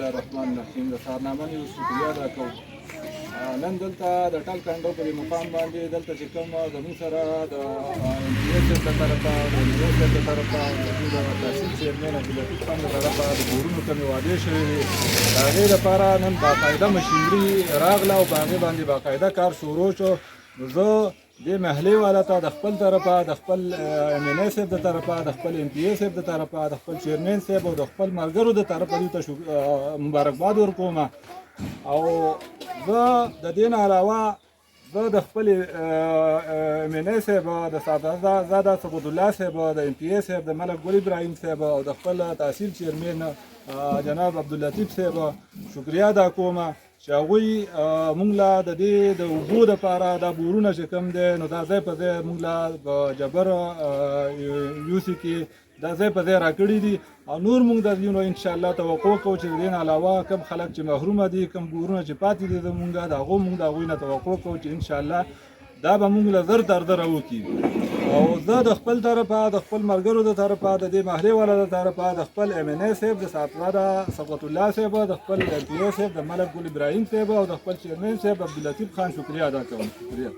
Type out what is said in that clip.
الله الرحمن الرحیم د سهارنامه نیوز شکریه ادا کوو. نن دلته د ټل کنډو په مقام باندې دلته چې کوم زموږ سره د NTA صاحب د طرفه د NTA صاحب د طرفه د تحصیل چیرمین عبداللطیف خان د طرفه د کورونو کمې وعدې شوې وې، د هغې لپاره نن باقاعده مشینري راغله او په هغې باندې باقاعده کار شروع شو. زه دې محلې والا ته د خپل طرفه د خپل MNA صاحب د طرفه د خپل NTA صاحب د طرفه د خپل چیرمین صاحب او د خپل ملګرو د طرفه دوی ته مبارکباد ورکوم. او زه د دې نه علاوه زه د خپل MNA صاحب د سعادتزاده ثبت الله صاحب د NTA صاحب د ملک ګل ابراهیم صاحب او د خپل تحصیل چیرمین جناب عبداللطیف صاحب شکریه ادا کوم چې هغوی موږ له د دې د اوبو دپاره دا بورونه چې کوم دی نو دا ځای په ځای موږ له په جبر یوسي کې دا ځای په ځای راکړي دي او نور موږ د دې نو انشاءالله توقع کوو چې د دې نه علاوه کوم خلک چې محرومه دي کوم بورونه چې پاتې دي زموږ د هغو موږ د هغوی نه توقع کوو چې انشاءالله دا به موږ له زر تر زره وکړي. او زه د خپل طرفه د خپل ملګرو د طرفه د دې محلې والا د طرفه د خپل MNA صاحب د سعادتزاده ثبت الله صاحب د خپل NTA صاحب د ملک ګل ابراهیم صاحب او د خپل چیرمین صاحب عبداللطیف خان شکریه ادا کوم. شکریه.